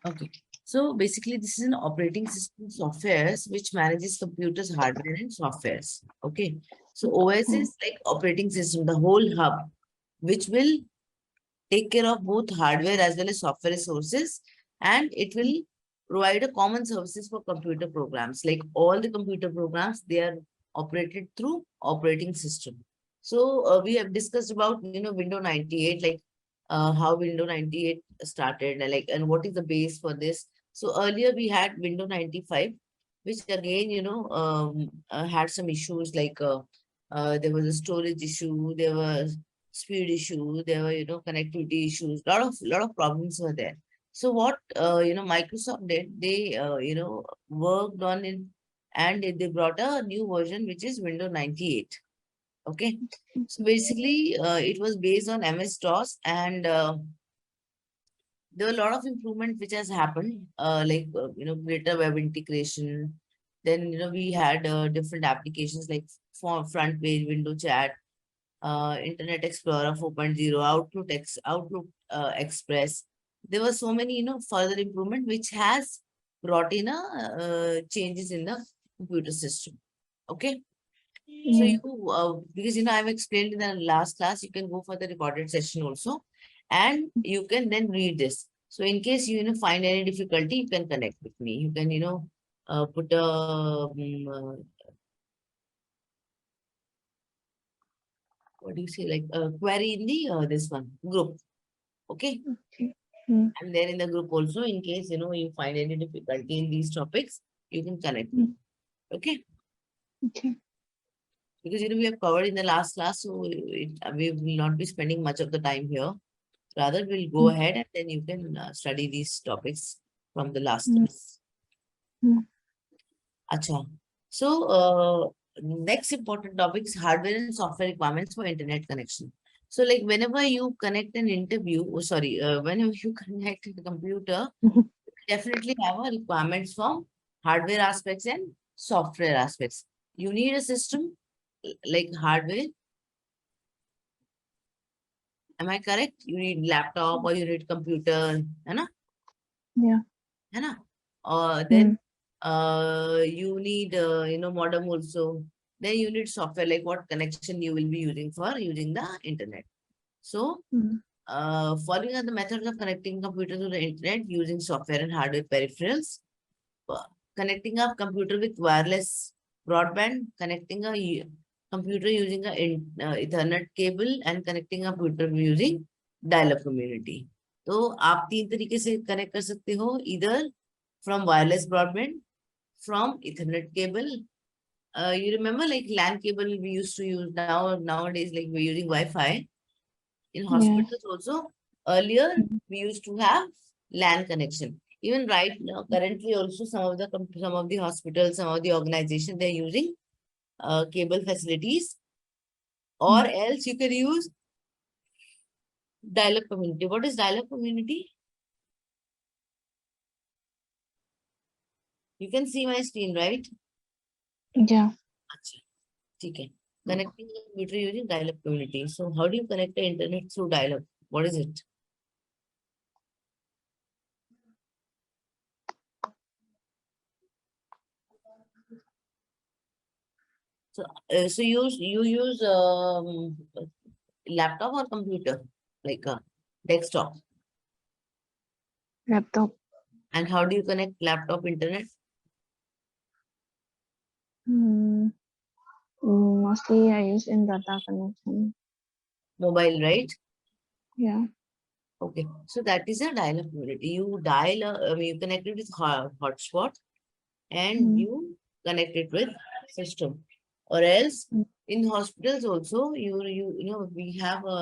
Okay. So basically, this is an operating system softwares which manages computers, hardware, and softwares. Okay. So OS is like operating system, the whole hub, which will take care of both hardware as well as software resources, and it will provide a common services for computer programs. Like all the computer programs, they are operated through operating system. So we have discussed about Windows 98, like how Windows 98 started, and like and what is the base for this. So earlier we had Windows 95, which again had some issues like there was a storage issue, there was speed issue, there were connectivity issues, lot of problems were there. So what Microsoft did, they worked on it, and they brought a new version which is Windows 98. Okay, so basically it was based on MS-DOS, and there were a lot of improvement which has happened, like greater web integration. Then we had different applications like for front page window chat, Internet Explorer 4.0, Outlook Express. There were so many, further improvement which has brought in a changes in the computer system. Okay. So Yeah. because I've explained in the last class, you can go for the recorded session also, and you can then read this. So in case find any difficulty, you can connect with me. You can put a what do you say, like a query in the this one group. Okay. Okay. Mm. I'm there in the group also. In case you find any difficulty in these topics, you can connect me. Okay. Okay. Because we have covered in the last class, so we will not be spending much of the time here. Rather, we'll go Mm. ahead and then you can study these topics from the last Mm. class. Mm. Acha. So, next important topic is hardware and software requirements for internet connection. So, like whenever you connect an interview, oh sorry, whenever you connect a computer, Mhm. definitely have a requirements from hardware aspects and software aspects. You need a system like hardware. Am I correct? You need laptop or you need computer, है Yeah. na? Then Mm. you need modem also. Then you need software, like what connection you will be using for using the internet. So Mm. following are the methods of connecting computer to the internet using software and hardware peripherals. uh, Connecting a computer with wireless broadband, connecting a computer using a Ethernet cable, and connecting a computer using dial-up community. तो आप तीन तरीके से connect कर सकते हो, either from wireless broadband, from Ethernet cable. You remember like LAN cable we used to use, nowadays like we're using Wi-Fi in Yes. hospitals also. Earlier Mm. we used to have LAN connection. Even right now, currently also some of the hospitals, some of the organizations, they're using cable facilities, or Mm. else you can use dial-up community. What is dial-up community? You can see my screen, right? Yeah. अच्छा, ठीक है. Connecting a computer using dial-up community. So how do you connect the internet through dial-up? What is it? So you use laptop or computer, like a desktop. Laptop. And how do you connect laptop internet? Mm. Mostly I use in data connection. Mobile, right? Yeah. Okay. So that is a dial-up community. You dial, you connect it with hotspot, and Mm. you connect it with system. Or else Mm. in hospitals also, we have a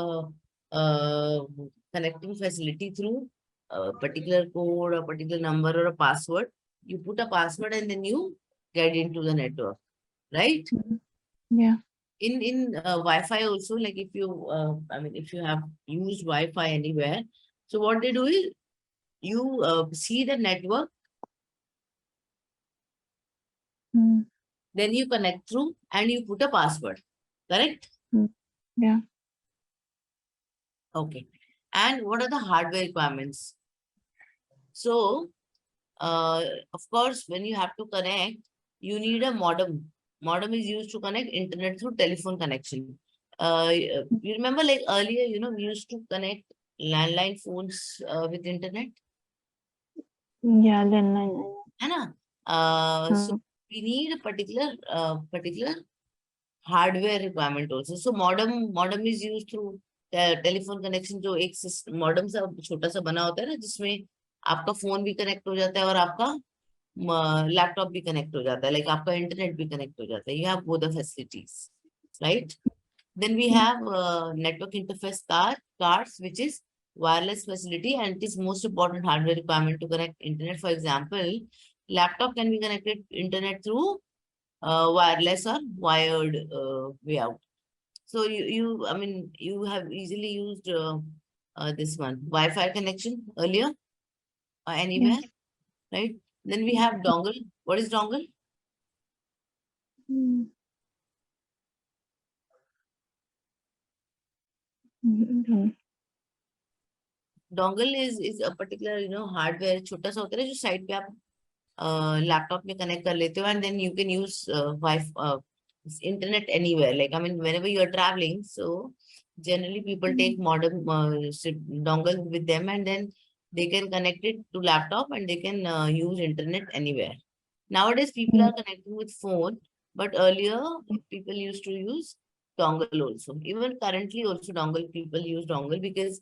connecting facility through a particular code, a particular number, or a password. You put a password and then you get into the network, right? Mm. Yeah. In Wi-Fi also, like if you if you have used Wi-Fi anywhere, so what they do is you see the network, Mm. then you connect through and you put a password, correct? Mm. Yeah. Okay. And what are the hardware requirements? So, of course, when you have to connect, you need a modem. Modem is used to connect internet through telephone connection. You remember like earlier, we used to connect landline phones with internet, Yeah, landline. है ना? So Hmm. we need a particular hardware requirement also. So modem is used through telephone connection. जो एक modem सा छोटा सा बना होता है ना, जिसमें आपका फोन भी कनेक्ट हो जाता है और आपका लैपटॉप भी कनेक्ट हो जाता है, लाइक आपका इंटरनेट भी कनेक्ट हो जाता है. You have both the facilities, right? Then we Hmm. have network interface cards, which is wireless facility, and it is most important hardware requirement to connect internet. For example, laptop can be connected internet through wireless or wired way out. So I mean, you have easily used this one Wi-Fi connection earlier anywhere, Yes. right? Then we have dongle. What is dongle? Hmm. Hmm. Dongle is a particular hardware छोटा सा होता है जो side पे आप laptop में connect कर लेते हो, and then you can use internet anywhere. Like I mean, whenever you are traveling, so generally people take modem dongle with them, and then they can connect it to laptop and they can use internet anywhere. Nowadays, people Hmm. are connecting with phone, but earlier people used to use dongle also. Even currently, also dongle people use dongle because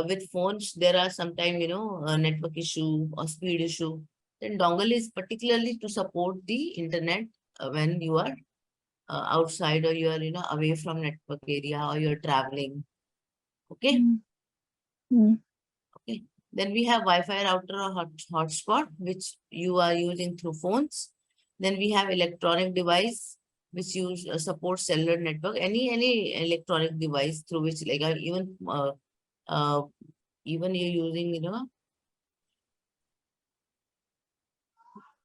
with phones there are sometimes a network issue or speed issue. Then dongle is particularly to support the internet when you are outside or you are away from network area or you're traveling. Okay. Hmm. Hmm. Okay. Then we have Wi-Fi router or hotspot, which you are using through phones. Then we have electronic device, which use support cellular network. Any electronic device through which, like uh, even you're using,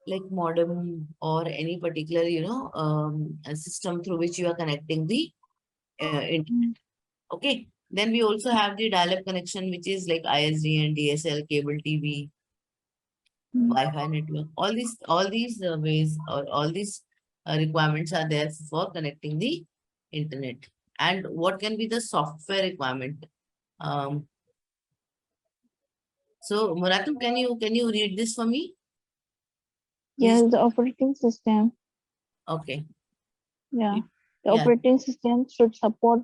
like modem or any particular, a system through which you are connecting the internet. Hmm. Okay. Then we also have the dial-up connection, which is like ISDN, DSL, cable TV, Hmm. Wi-Fi network. All these ways or all these requirements are there for connecting the internet. And what can be the software requirement? Um, so Muratum, can you read this for me? Please. Yes, the operating system. Okay. Yeah, the Yeah. operating system should support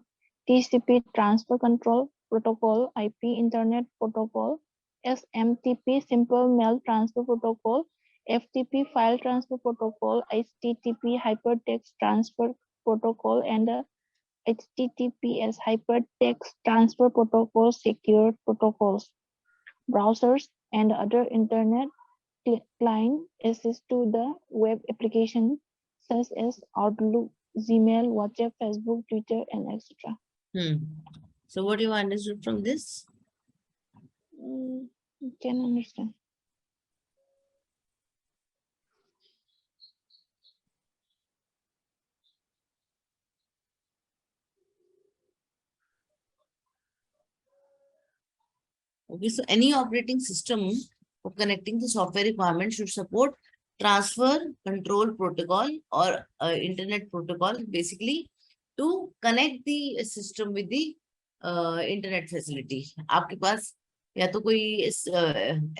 TCP transfer control protocol, IP Internet Protocol, SMTP Simple Mail Transfer Protocol, FTP File Transfer Protocol, HTTP Hypertext Transfer Protocol, and HTTPS Hypertext Transfer Protocol secure protocols. Browsers and other Internet client access to the web application such as Outlook, Gmail, WhatsApp, Facebook, Twitter, and etc. Hmm. So what you understood from this? You can understand. Okay, so any operating system for connecting the software requirement should support transfer control protocol or internet protocol, basically to connect the system with the internet facility. आपके पास या तो कोई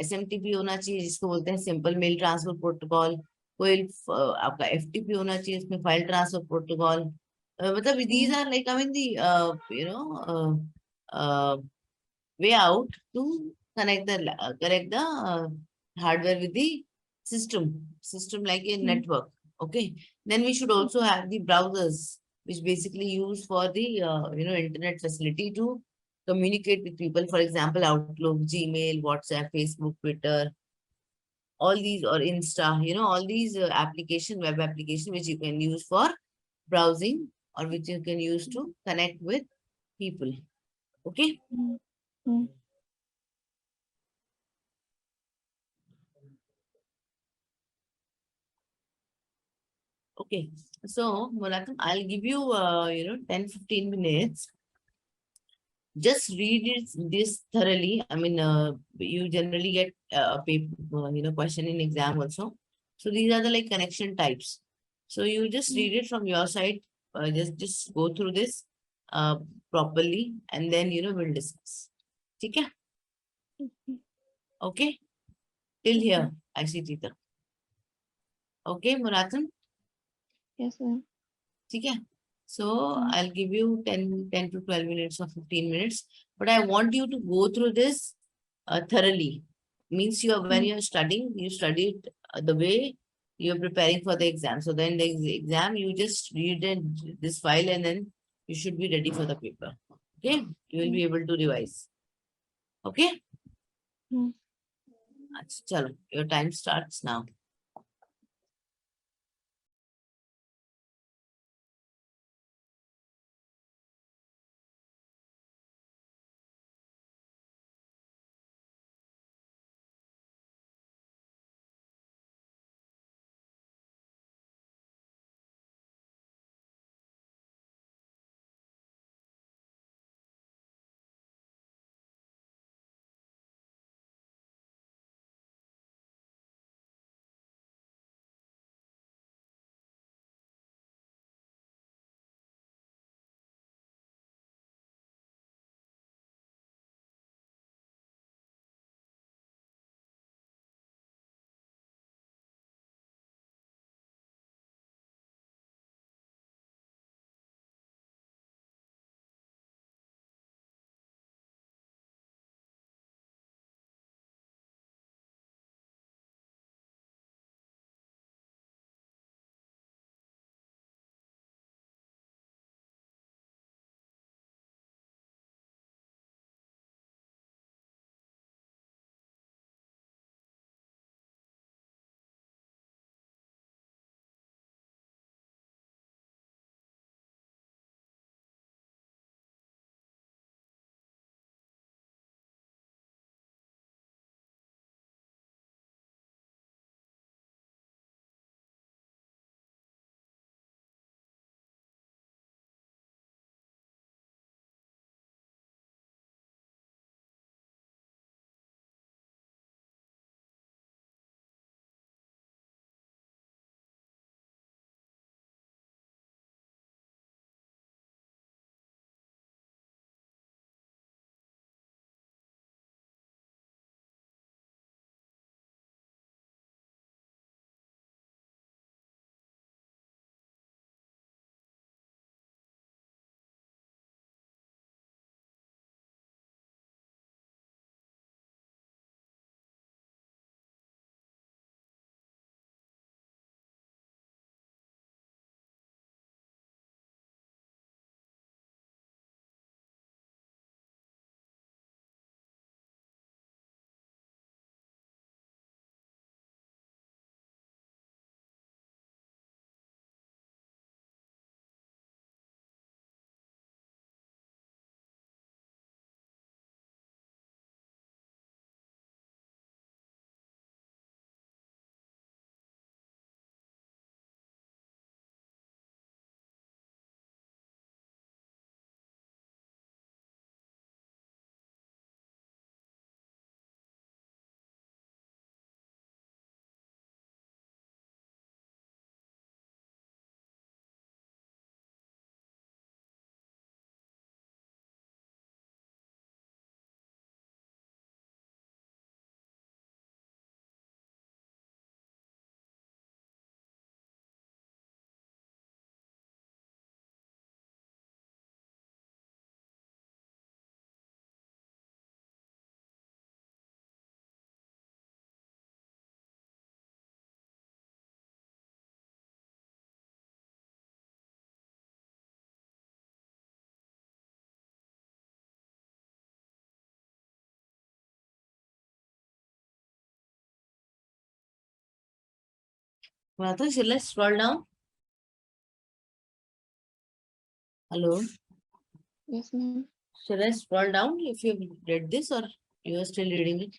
SMTP होना चाहिए जिसको बोलते हैं simple mail transfer protocol, कोई आपका FTP होना चाहिए इसमें फाइल ट्रांसफर प्रोटोकॉल. मतलब these Mm, are like I mean the way out to connect the hardware with the system like a mm, network. Okay. Then we should also have the browsers, which basically use for the internet facility to communicate with people. For example, Outlook, Gmail, WhatsApp, Facebook, Twitter, all these, or Insta, all these web application which you can use for browsing or which you can use to connect with people. Okay. mm, mm. Okay, so Mulatam, I'll give you 10-15 minutes just read this thoroughly. I mean, you generally get a paper, question in exam also. So these are the like connection types. So you just read it from your side. Just go through this uh, properly, and then we'll discuss. Okay? Okay? Till here, I see Tita. Okay, Muratan? Yes, ma'am. Okay? So I'll give you 10 to 12 minutes or 15 minutes, but I want you to go through this thoroughly. Means when you're studying, you studied the way you're preparing for the exam. So then the exam, you just read this file and then you should be ready for the paper. Okay? You will be able to revise. Okay? Chalo, your time starts now. Muratan, shall I scroll down? Hello? Yes, ma'am. Shall I scroll down if you've read this or you are still reading it?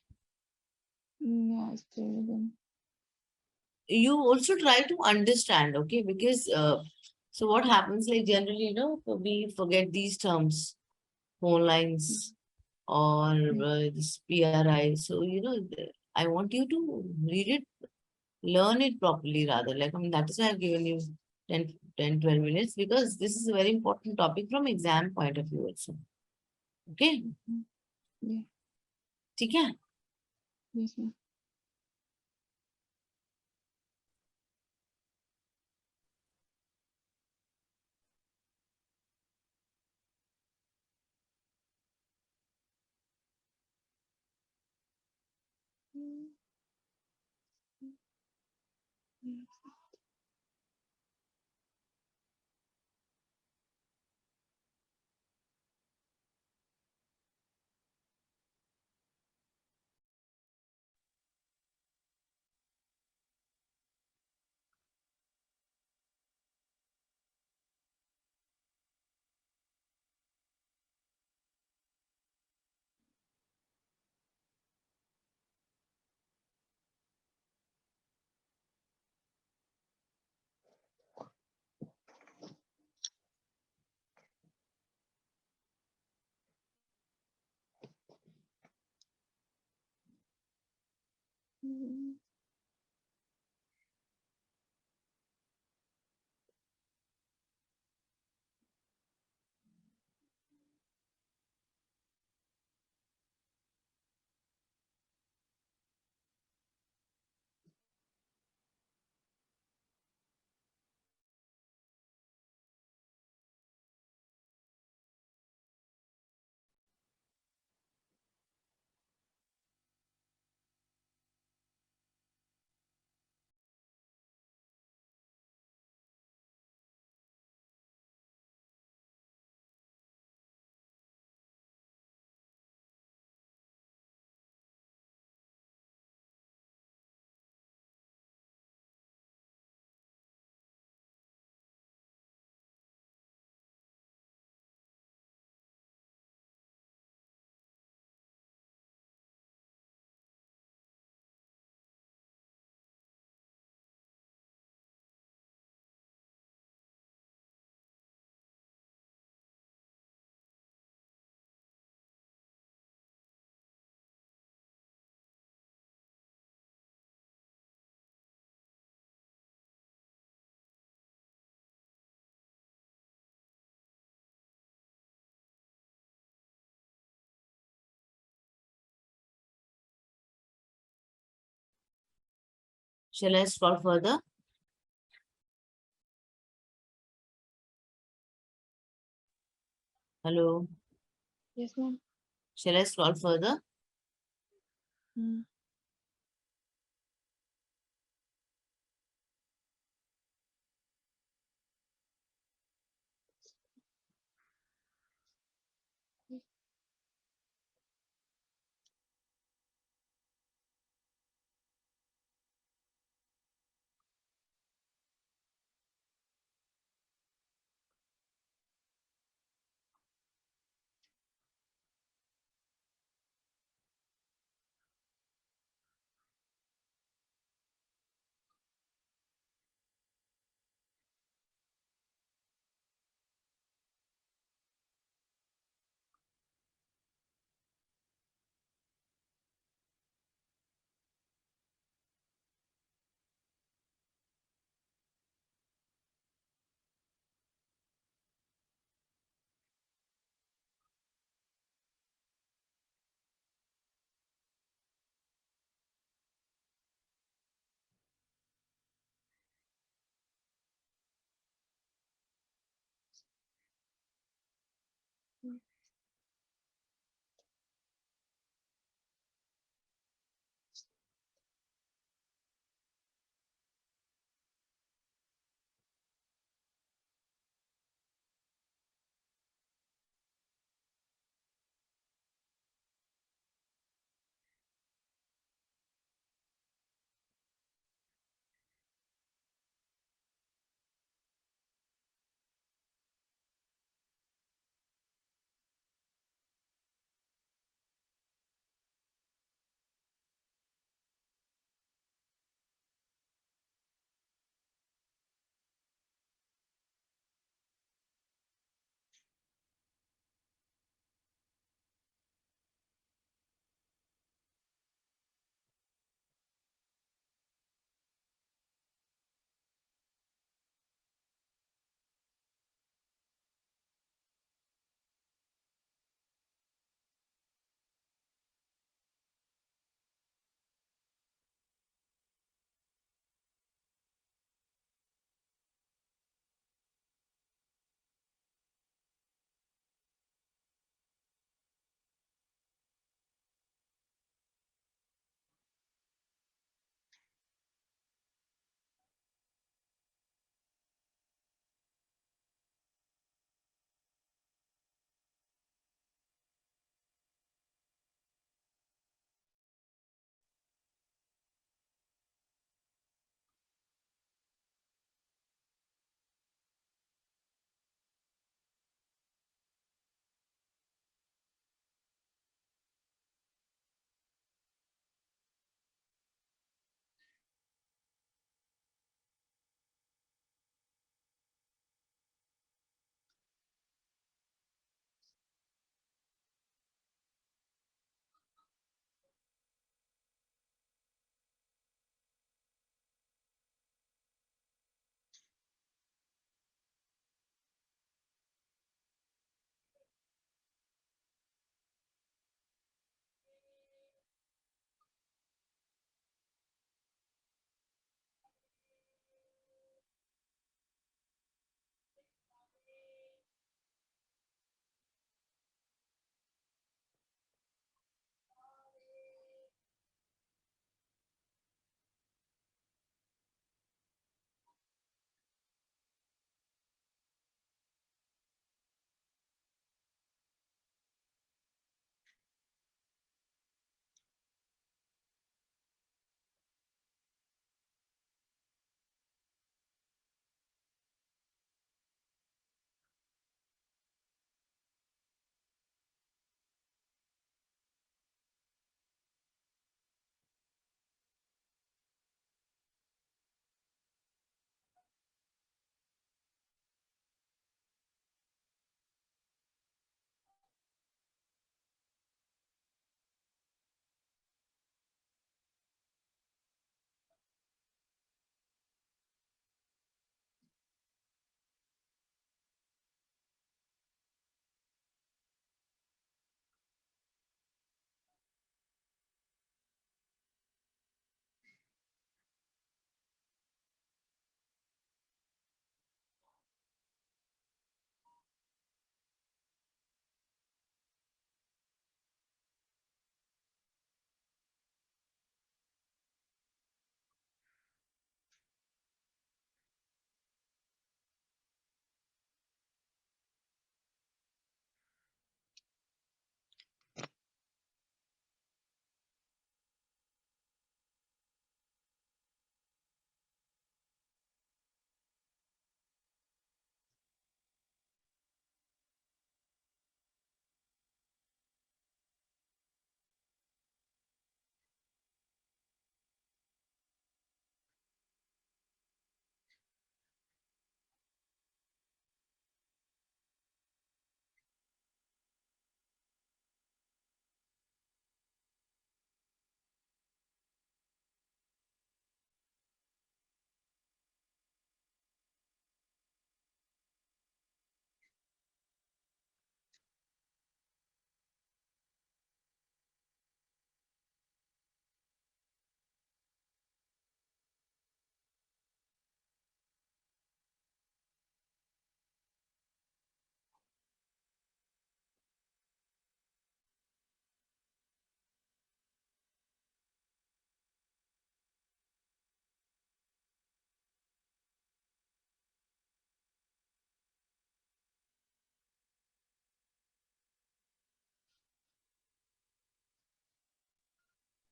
Yeah, still reading. You also try to understand, okay? Because so what happens, like generally, we forget these terms. phone lines or this PRI. So, I want you to read it, learn it properly rather. Like, that is why I've given you 12 minutes because this is a very important topic from exam point of view also. Okay? Yeah. ठीक है? Yes, ma'am. Shall I scroll further? Hello? Yes, ma'am. Shall I scroll further? Mm.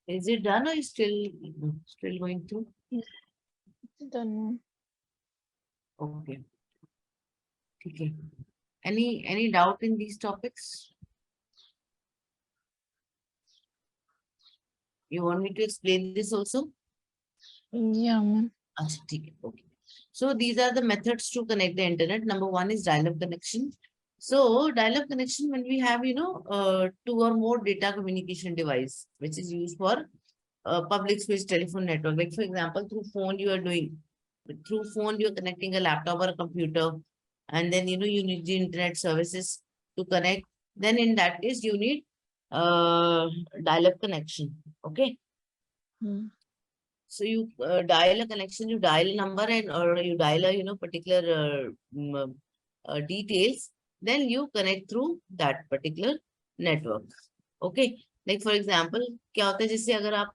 Is it done or is still going through? It's done. Okay. Okay. Any doubt in these topics? You want me to explain this also? Yeah, ma'am. अच्छा, ठीक है, okay. So these are the methods to connect the internet. Number one is dial-up connection. So dial-up connection, when we have, two or more data communication device, which is used for public space telephone network. Like for example, through phone you are connecting a laptop or a computer, and then you need the internet services to connect. Then in that case, you need dial-up connection. Okay. Mm. So you dial a connection, you dial a number and or you dial a particular details, then you connect through that particular network. Okay. Like for example, क्या होता है जैसे अगर आप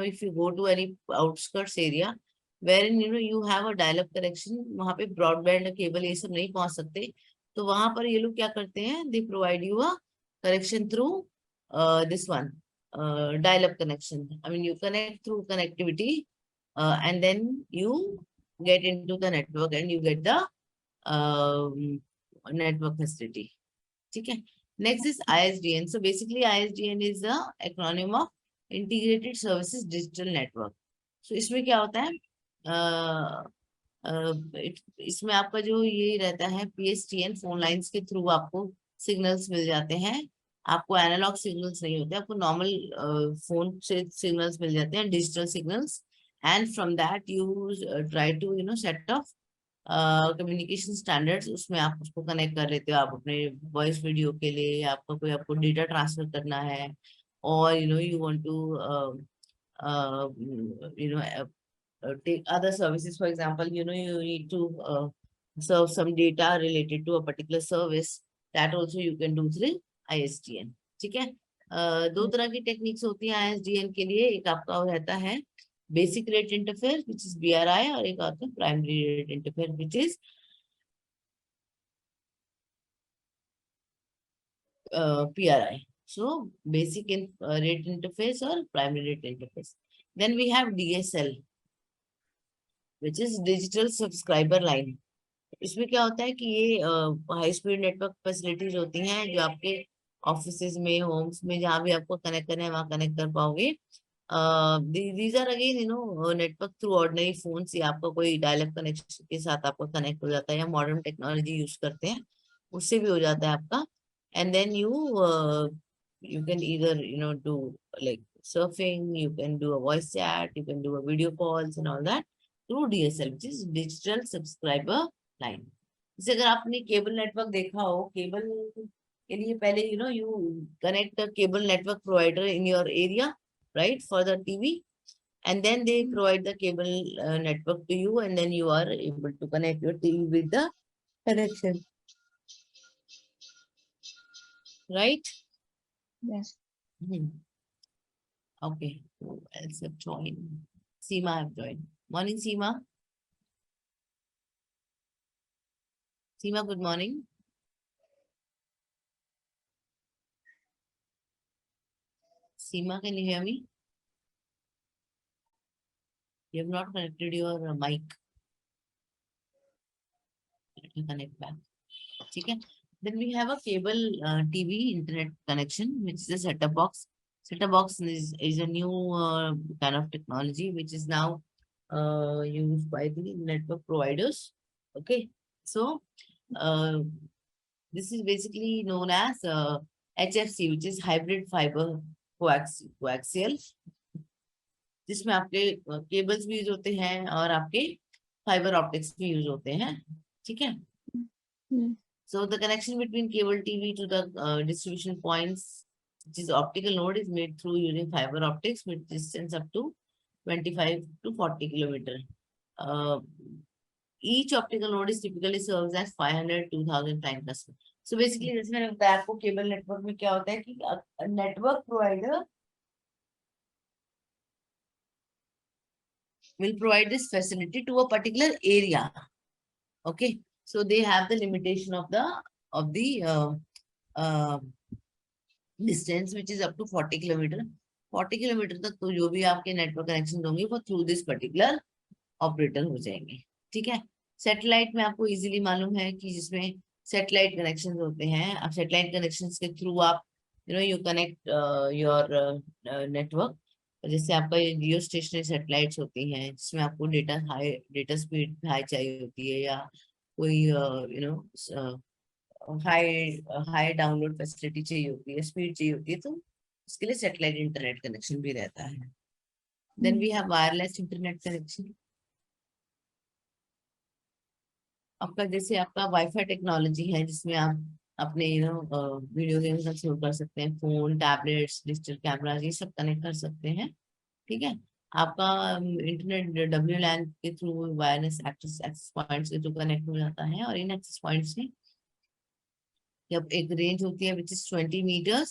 if you go to any outskirts area wherein you have a dial-up connection, वहाँ पे broadband cable ये सब नहीं पहुंच सकते, तो वहां पर ये लोग क्या करते हैं, they provide you a connection through this one dial-up connection. I mean, you connect through connectivity, and then you get into the network and you get the network facility. Okay. Next is ISDN. So basically, ISDN is the acronym of Integrated Services Digital Network. So इसमें क्या होता है? इसमें आपका जो ये रहता है PSTN फोन लाइंस के थ्रू आपको सिग्नल्स मिल जाते हैं. आपको एनालॉग सिग्नल्स नहीं होते, आपको नॉर्मल फोन से सिग्नल्स मिल जाते हैं, digital signals. And from that you try to set of communication standards. उसमें आप उसको कनेक्ट कर लेते हो आप अपने वॉइस वीडियो के लिए, आपको डेटा ट्रांसफर करना है, और you want to take other services. For example, you need to serve some data related to a particular service. That also you can do through ISDN. ठीक है. दो तरह की टेक्निक्स होती हैं ISDN के लिए. एक आपका रहता है basic rate interfere which is BRI, और एक आता है primary rate interfere which is PRI. So basic in rate interface or primary rate interface. Then we have DSL, which is digital subscriber line. इसमें क्या होता है कि ये हाई स्पीड नेटवर्क फैसिलिटीज होती हैं जो आपके ऑफिसेज में, होम्स में, जहाँ भी आपको कनेक्ट करना है वहां कनेक्ट कर पाओगे. These are again network through ordinary phone से आपका कोई डायलअप कनेक्शन के साथ आपका कनेक्ट हो जाता है, या मॉडर्न टेक्नोलॉजी यूज करते हैं उससे भी हो जाता है आपका. And then you can either do like surfing, you can do a voice chat, you can do a video calls and all that through DSL, which is digital subscriber line. जैसे अगर आपने केबल नेटवर्क देखा हो, cable के लिए पहले you connect a cable network provider in your area, right, for the TV, and then they provide the cable network to you, and then you are able to connect your TV with the connection, right? Yes. Okay, who else have joined? Seema have joined. Morning, Seema. Seema, good morning. Seema, can you hear me? You have not connected your mic. Let me connect back. Okay. Then we have a cable TV internet connection, which is a set-top box. Set-top box is a new kind of technology which is now used by the network providers. Okay. So this is basically known as HFC, which is hybrid fiber coaxial, जिसमें आपके cables भी use होते हैं और आपके fibre optics भी use होते हैं. ठीक है. So the connection between cable TV to the distribution points, which is optical node, is made through using fiber optics with distance up to 25 to 40 kilometer. Each optical node is typically serves as 500 2000 time customer. So basically, जैसे मैंने बताया आपको, cable network में क्या होता है कि network provider will provide this facility to a particular area. Okay, so they have the limitation of the distance, which is up to 40 kilometer. 40 kilometre तक तो जो भी आपके नेटवर्क कनेक्शन होंगे वो थ्रू दिस पर्टिकुलर ऑपरेटर हो जाएंगे। ठीक है। सैटेलाइट में आपको इजीली मालूम है कि जिसमें सैटेलाइट कनेक्शन होते हैं, अब सैटेलाइट कनेक्शन के थ्रू आप यू कनेक्ट योर नेटवर्क। जैसे आपका ये जियो स्टेशनरी सैटेलाइट्स होती हैं जिसमें आपको डेटा स्पीड हाई चाहिए होती है, या कोई हाई हाई डाउनलोड फैसिलिटी चाहिए होती है, स्पीड चाहिए होती है, तो उसके लिए सैटेलाइट इंटरनेट कनेक्शन भी रहता है। Then we have wireless internet connection. आपका जैसे आपका वाईफाई टेक्नोलॉजी है जिसमें आप अपने वीडियो गेम्स एक्सप्लोर कर सकते हैं, फोन, टैबलेट्स, डिजिटल कैमराज, ये सब कनेक्ट कर सकते हैं। ठीक है। आपका इंटरनेट WLAN के थ्रू वायरलेस एक्सेस पॉइंट्स के थ्रू कनेक्ट हो जाता है, और इन एक्सेस पॉइंट से जब एक रेंज होती है which is 20 meters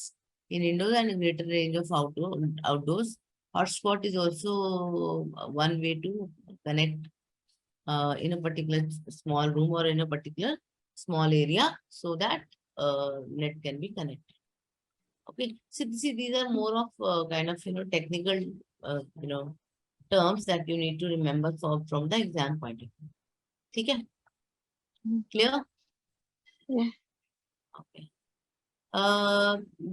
in indoor and greater range of outdoors. Hotspot is also one way to connect in a particular small room or in a particular small area so that net can be connected. Okay, so these are more of kind of technical uh, you know terms that you need to remember from the exam point of view. ठीक है? Clear? Yeah. Okay.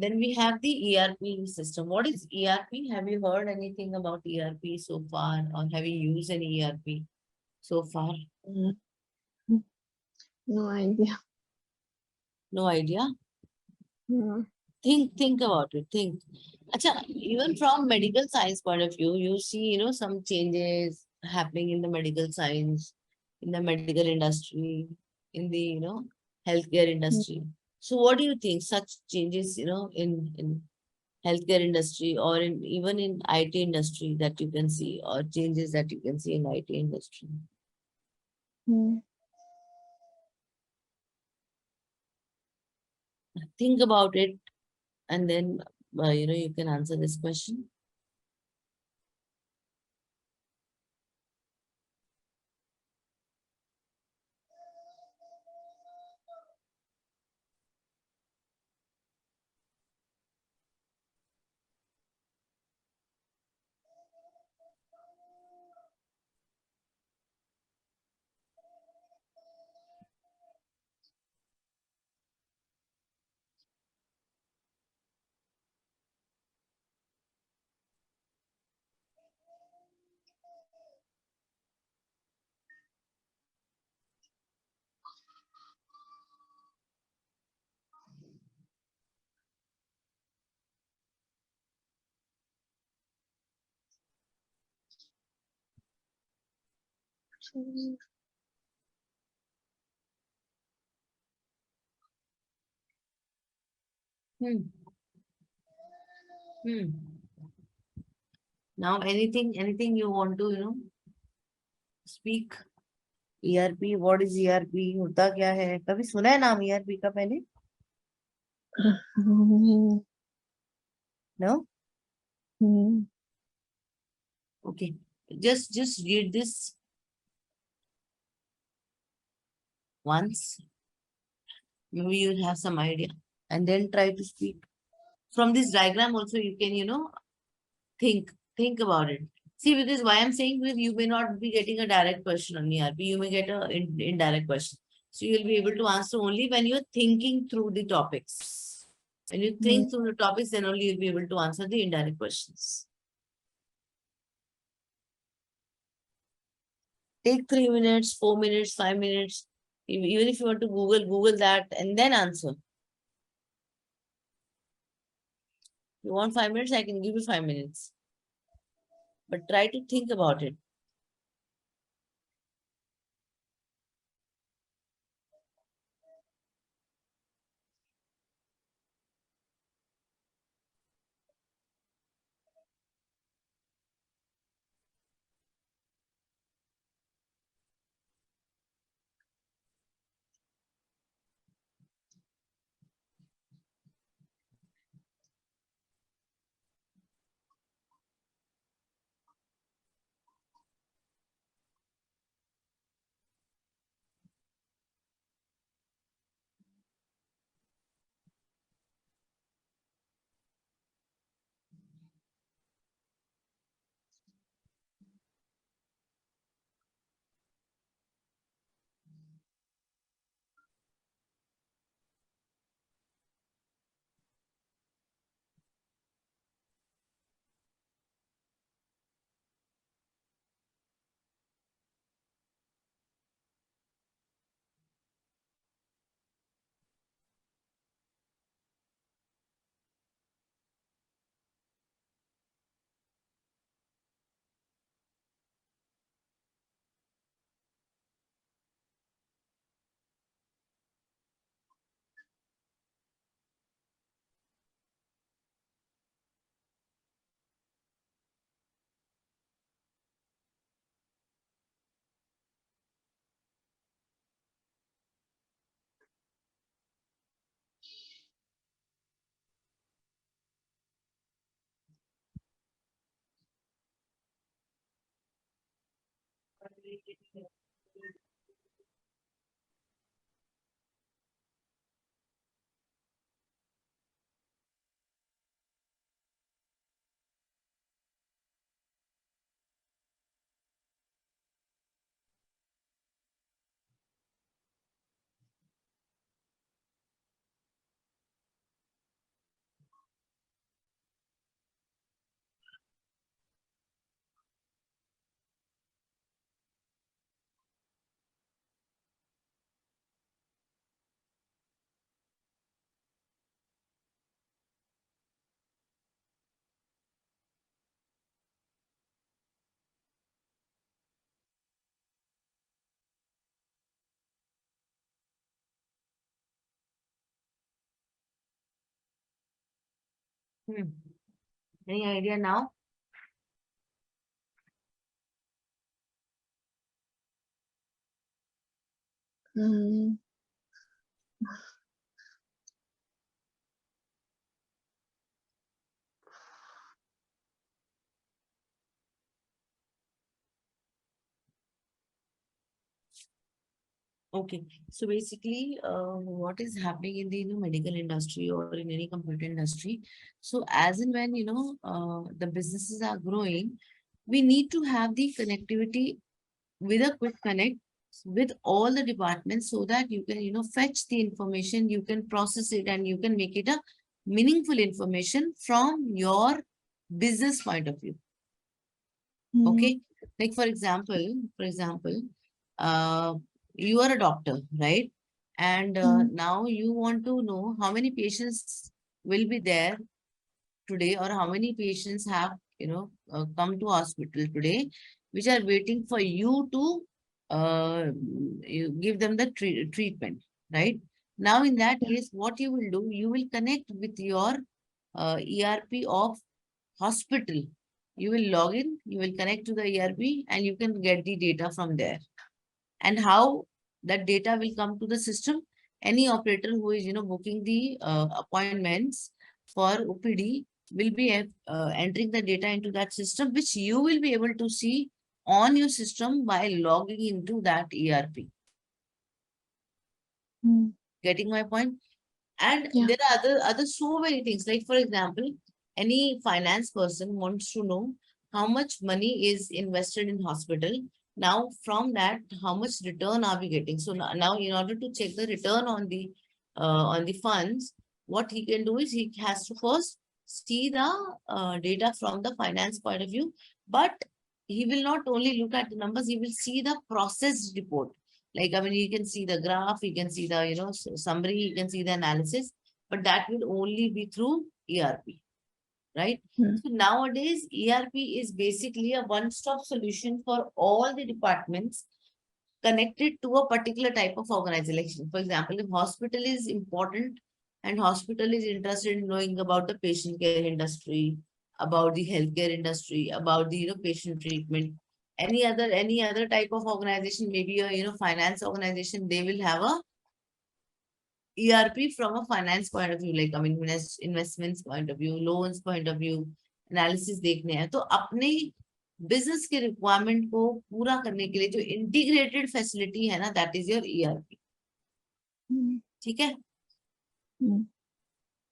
Then we have the ERP system. What is ERP? Have you heard anything about ERP so far, or have you used any ERP so far? Mm, No idea. No idea. Mm, Think about it. Think. Acha, even from medical science point of view, you see, some changes happening in the medical science, in the medical industry, in the, healthcare mm, industry. So what do you think such changes, in healthcare industry, or in even in IT industry that you can see, or changes that you can see in IT industry? mm. Think about it, and then, you can answer this question. Mm. Hmm. Hmm. Now, anything you want to, speak? ERP, what is ERP? होता क्या है? कभी सुना है नाम ERP का पहले? No? Mm. Okay. Just read this once. Maybe you'll have some idea. And then try to speak. From this diagram also you can, think about it. See, because why I'm saying this, you may not be getting a direct question on ERP, you may get a indirect question. So you'll be able to answer only when you're thinking through the topics. When you think through the topics, then only you'll be able to answer the indirect questions. Take 3 minutes, 4 minutes, 5 minutes. Even if you want to Google that and then answer. You want 5 minutes, I can give you 5 minutes. But try to think about it. Hmm. Any idea now? Mm, Okay, so basically, what is happening in the medical industry or in any computer industry? So as and when the businesses are growing, we need to have the connectivity with a quick connect with all the departments so that you can fetch the information, you can process it, and you can make it a meaningful information from your business point of view. mm, Okay, like for example, uh, you are a doctor, right? And mm, now you want to know how many patients will be there today, or how many patients have come to hospital today, which are waiting for you to you give them the treatment, right? Now in that yeah. case, what you will do, you will connect with your ERP of hospital. You will log in, you will connect to the ERP, and you can get the data from there. And how that data will come to the system? Any operator who is booking the appointments for OPD will be entering the data into that system, which you will be able to see on your system by logging into that ERP. Mm, Getting my point? And yeah. there are other so many things. Like for example, any finance person wants to know how much money is invested in hospital. Now, from that, how much return are we getting? So now in order to check the return on the funds, what he can do is he has to first see the data from the finance point of view, but he will not only look at the numbers, he will see the processed report. Like, I mean, you can see the graph, you can see the, summary, you can see the analysis, but that will only be through ERP, right? Mm, So nowadays, ERP is basically a one-stop solution for all the departments connected to a particular type of organization. For example, if hospital is important and hospital is interested in knowing about the patient care industry, about the healthcare industry, about the patient treatment, any other type of organization, maybe a finance organization, they will have a ERP from a finance point of view, like I mean investments point of view, loans point of view, analysis देखने हैं तो अपने business के requirement को पूरा करने के लिए जो इंटीग्रेटेड फैसिलिटी है ना, that is your ERP. mm, ठीक है? mm,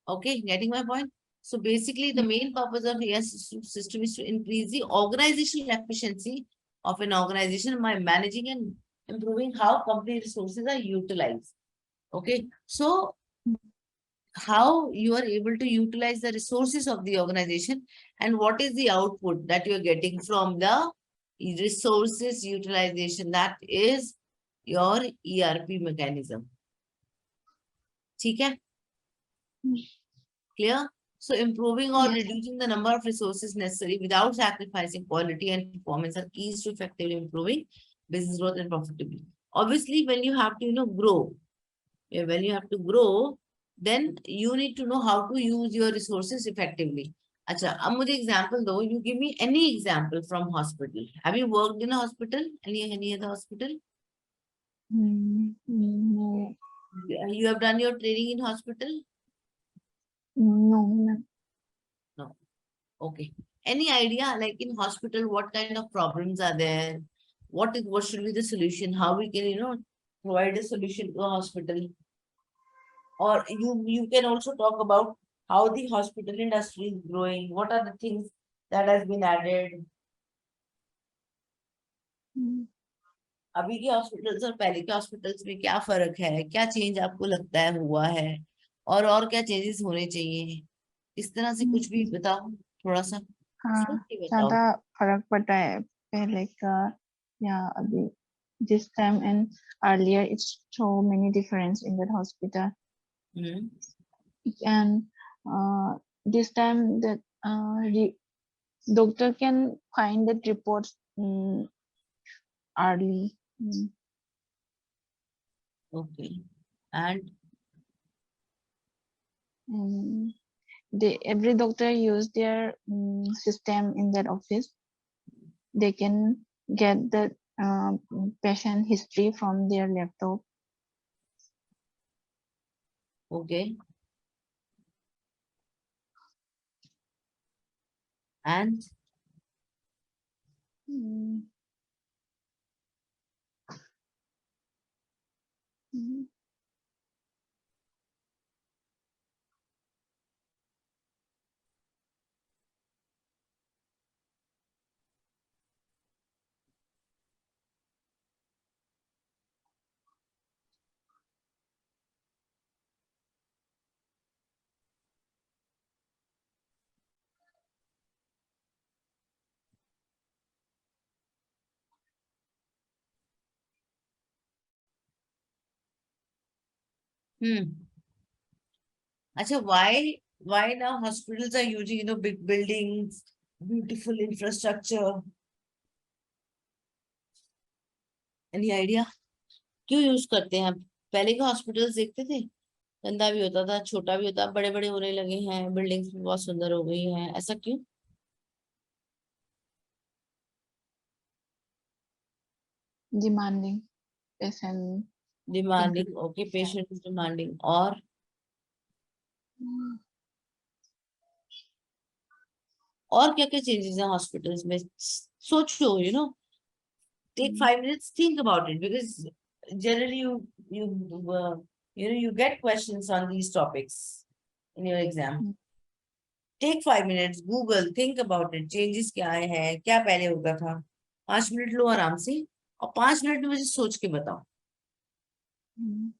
Okay, getting my point? So basically, the yeah. main purpose of system is to increase the organizational efficiency of an organization by managing and improving how company resources are utilized. Okay, so Mm, how you are able to utilize the resources of the organization and what is the output that you are getting from the resources utilization, that is your ERP mechanism. ठीक है? mm, Clear? So improving or yes. reducing the number of resources necessary without sacrificing quality and performance are keys to effectively improving business growth and profitability. Obviously, when you have to, grow, when you have to grow, then you need to know how to use your resources effectively. Acha, अब मुझे example दो. You give me any example from hospital. Have you worked in a hospital? Any other hospital? No, You have done your training in hospital? no, ma'am. No. Okay. Any idea, like in hospital, what kind of problems are there? what should be the solution? How we can, provide a solution to a hospital? Or you can also talk about how the hospital industry is growing. What are the things that has been added? mm, अभी के hospitals और पहले के hospitals में क्या फर्क है, क्या चेंज आपको लगता है हुआ है, और क्या चेंजेस होने चाहिए? इस तरह से कुछ भी mm. बताओ, थोड़ा सा सोच हाँ, के बताओ। ज्यादा फर्क पड़ता है पहले का या अभी. This time and earlier, it's so many difference in that hospital. Hmm. And this time that doctor can find that reports early. Okay and And every doctor use their system in that office. They can get the patient history from their laptop. Okay and Mm, mm, हम्म। अच्छा, why now hospitals are using, big buildings, beautiful infrastructure? Any idea? क्यों use करते हैं? पहले के hospitals देखते थे, गंदा भी होता था, छोटा भी होता, बड़े बड़े होने लगे हैं, बिल्डिंग्स भी बहुत सुंदर हो गई हैं, ऐसा क्यों? demanding patient demanding, increase. Okay, Yeah. Patient demanding, Mm, और क्या क्या चेंजेस हैं हॉस्पिटल्स में? सोचो, take mm, 5 minutes, think about it, because generally you uh, you get questions on these topics in your exam. mm, Take 5 minutes, Google, think about it, changes क्या आए हैं, क्या पहले होता था। 5 मिनट लो आराम से, और 5 मिनट में मुझे सोच के बताओ। mm.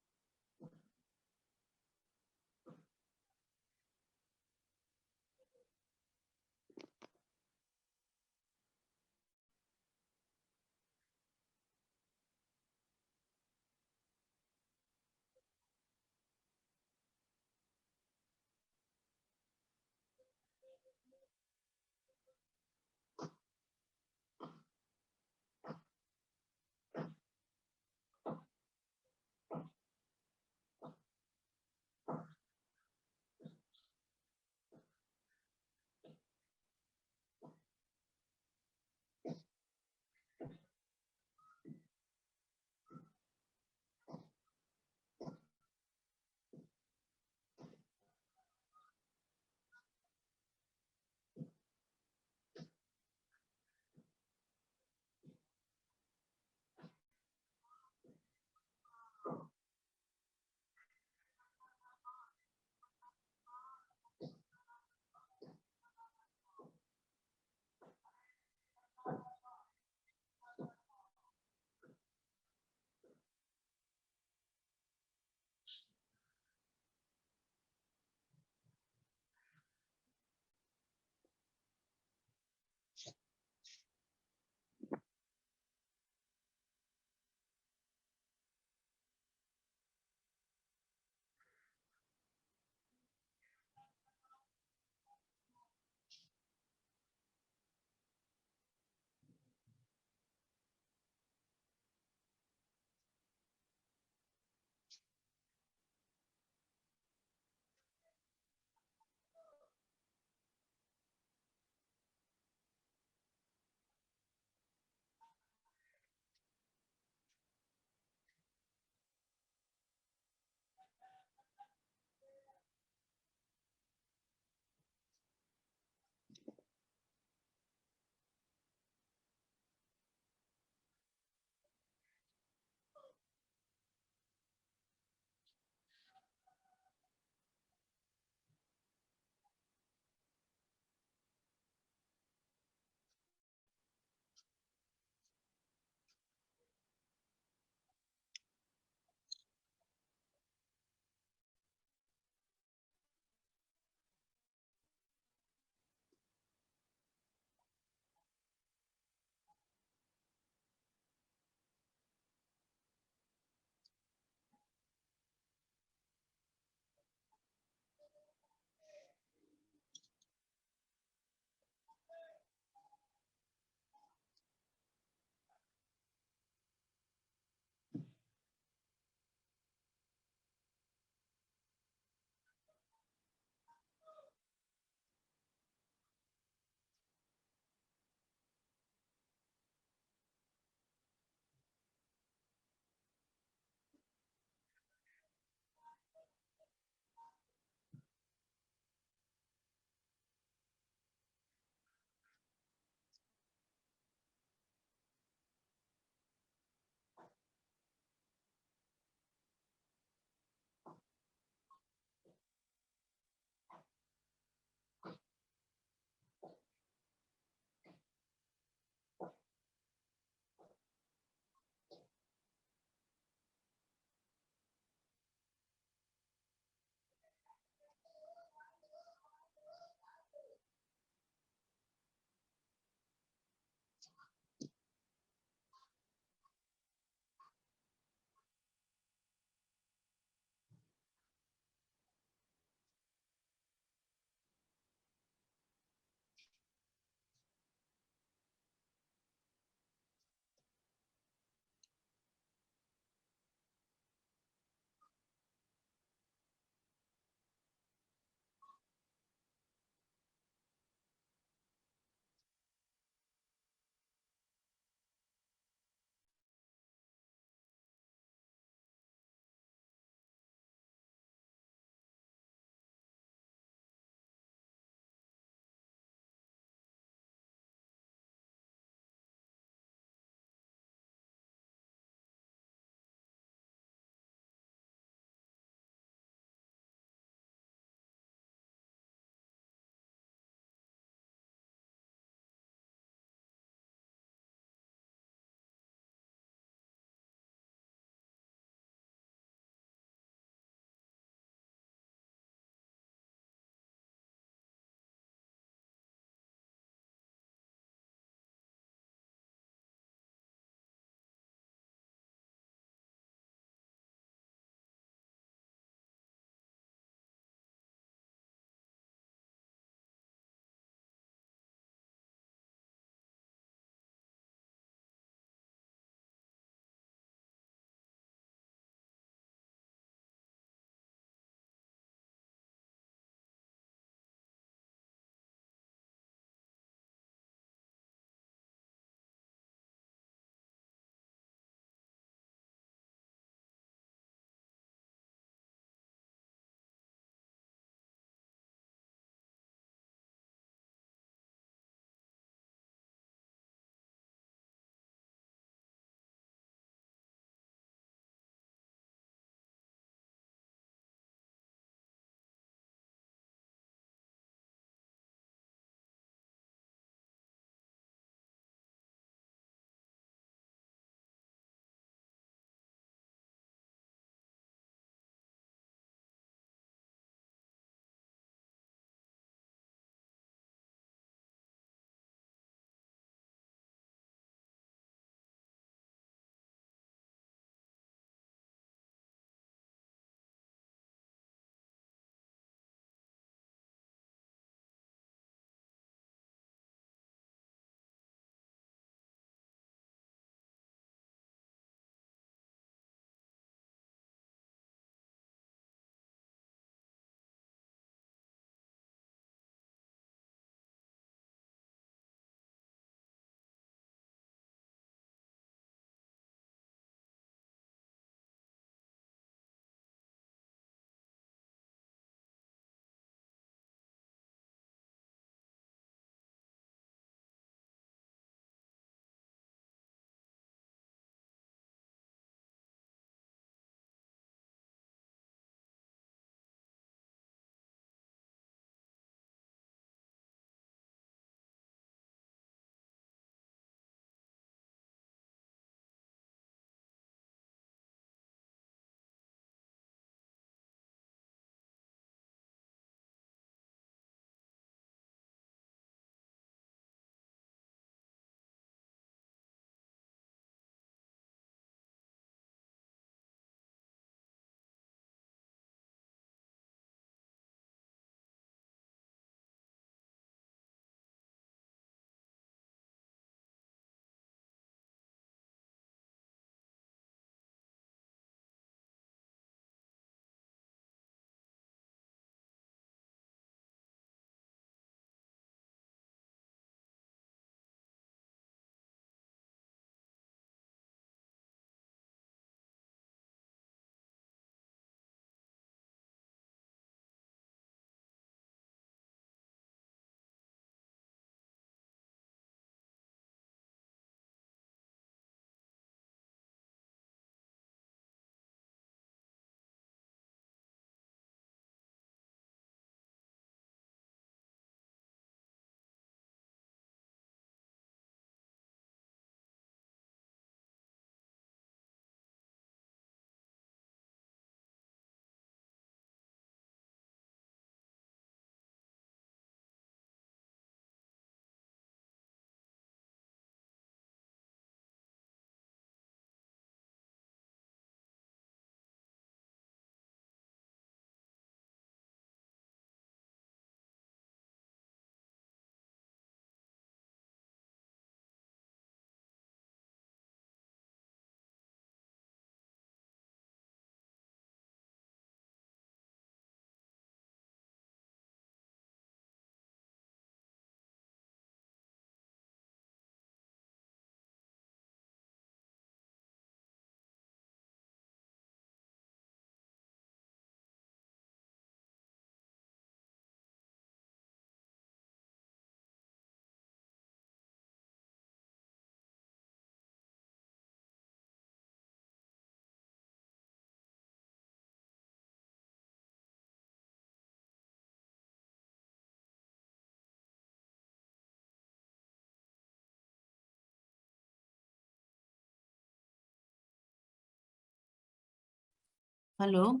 Hello.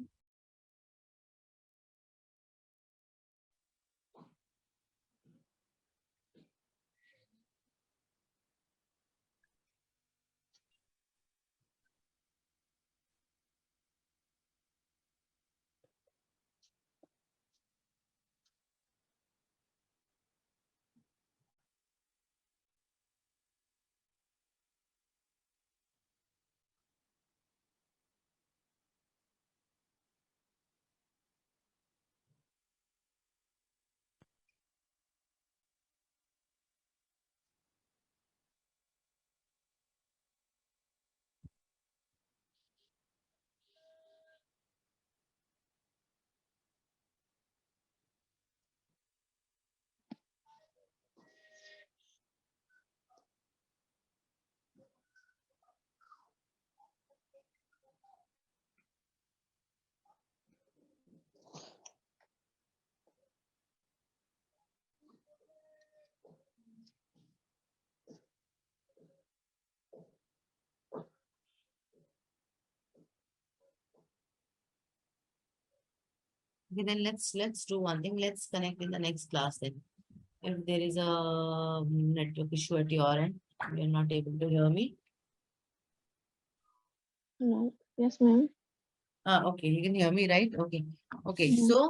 Okay, then let's do one thing. Let's connect in the next class then. If there is a network issue at your end, you're not able to hear me. No. Yes, ma'am. Okay, you can hear me, right? Okay. Okay. Yeah.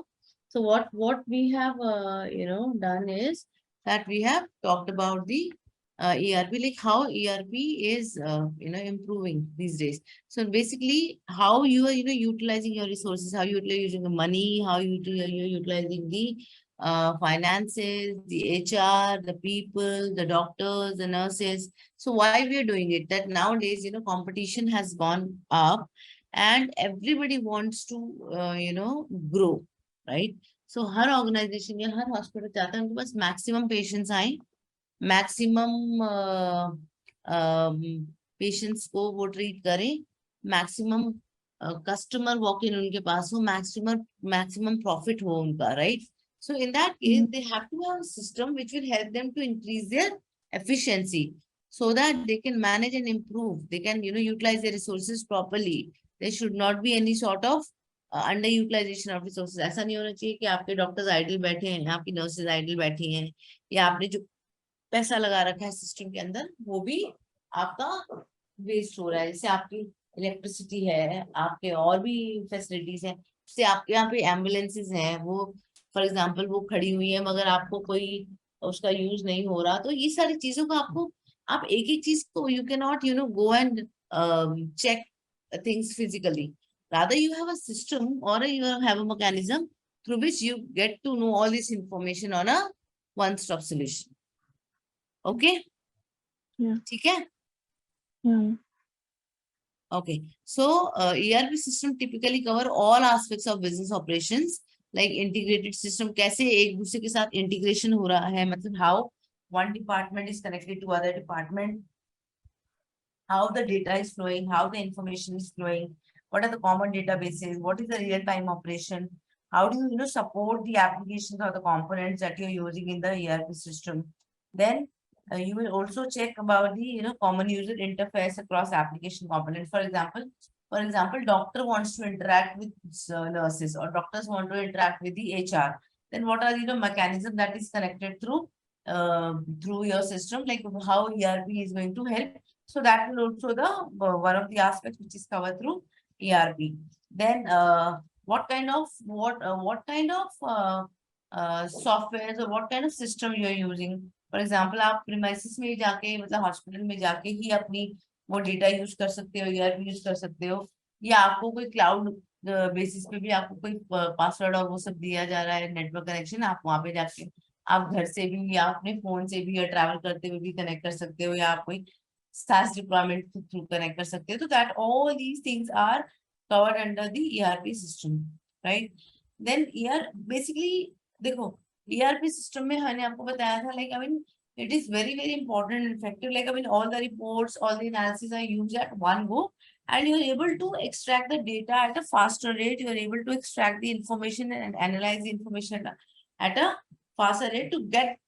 So what we have done is that we have talked about the ERP, like how ERP is improving these days. So basically, how you are utilizing your resources, how you are using the money, how you're utilizing the finances, the HR, the people, the doctors, the nurses. So why we are doing it? That nowadays, competition has gone up and everybody wants to grow, right? So her organization या हर hospital चाहता है उनके पास maximum patients आए, maximum patients को वो treat करें, maximum customer walk in उनके पास हो, maximum profit हो उनका, right? So in that case, they have to have a system which will help them to increase their efficiency so that they can manage and improve. They can, utilize their resources properly. There should not be any sort of underutilization of resources. ऐसा नहीं होना चाहिए कि आपके doctors idol बैठे हैं, आपकी nurses idol बैठी हैं, या आपने जो पैसा लगा रखा है सिस्टम के अंदर वो भी आपका वेस्ट हो रहा है। जैसे आपकी इलेक्ट्रिसिटी है, आपके और भी फैसिलिटीज हैं, जैसे आपके यहाँ पे एम्बुलेंसेज हैं, वो फॉर एग्जांपल वो खड़ी हुई है मगर आपको कोई उसका यूज नहीं हो रहा, तो ये सारी चीजों का आपको आप एक एक चीज को you can not go and check things physically. Rather, you have a system or you have a mechanism through which you get to know all this information on a one-stop solution. Okay? Yeah. ठीक है? Yeah. Okay. So, ERP system typically cover all aspects of business operations, like integrated system. कैसे एक दूसरे के साथ integration हो रहा है, मतलब how one department is connected to other department, how the data is flowing, how the information is flowing, what are the common databases, what is the real-time operation, how do you support the applications or the components that you're using in the ERP system. Then you will also check about the common user interface across application components. For example, doctor wants to interact with nurses, or doctors want to interact with the HR. Then what are mechanism that is connected through your system, like how ERP is going to help. So that will also the one of the aspects which is covered through ERP. Then what kind of software or what kind of system you are using. For example, आप premises में जाके मतलब hospital में जाके ही अपनी वो data use कर सकते हो, ERP use कर सकते हो, या आपको कोई cloud basis पे भी आपको कोई password और वो सब दिया जा रहा है, network connection, आप वहां पे जाके आप घर से भी या अपने फोन से भी या ट्रैवल करते हुए भी कनेक्ट कर सकते हो, या आप कोई SaaS deployment through connect कर सकते हो. तो that all these things are covered under the ERP system, right? Then basically देखो ERP system में मैंने आपको बताया था, like I mean it is very very important and effective. Like I mean all the reports, all the analysis are used at one go, and you are able to extract the data at a faster rate. You are able to extract the information and analyze the information at a faster rate to get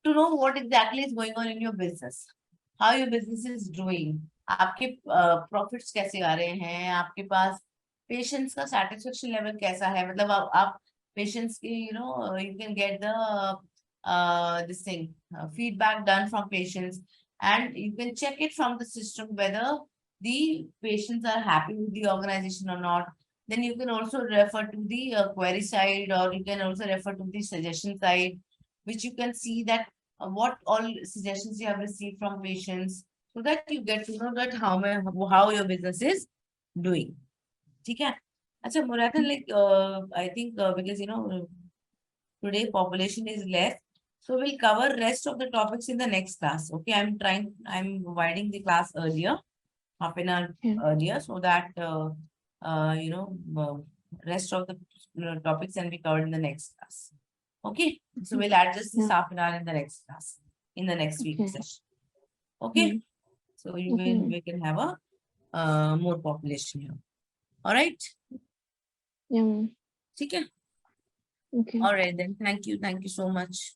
to know what exactly is going on in your business, how your business is doing, आपके profits कैसे आ रहे हैं, आपके पास patients का satisfaction level कैसा है, मतलब आप पेशेंट्स की you can get the this thing feedback done from patients, and you can check it from the system whether the patients are happy with the organization or not. Then you can also refer to the query side, or you can also refer to the suggestion side, which you can see that what all suggestions you have received from patients, so that you get to know that how your business is doing. ठीक है. अच्छा, Murathan, like I think because today population is less, so we'll cover rest of the topics in the next class. Okay, I'm providing the class earlier, half an hour Yeah. earlier, so that rest of the topics can be covered in the next class. Okay, so we'll adjust this Yeah. half an hour in the next class, in the next week Okay. session. Okay, Mm. so Okay. we can have a more population here. All right. Yeah. ठीक है. Okay. All right then. Thank you so much.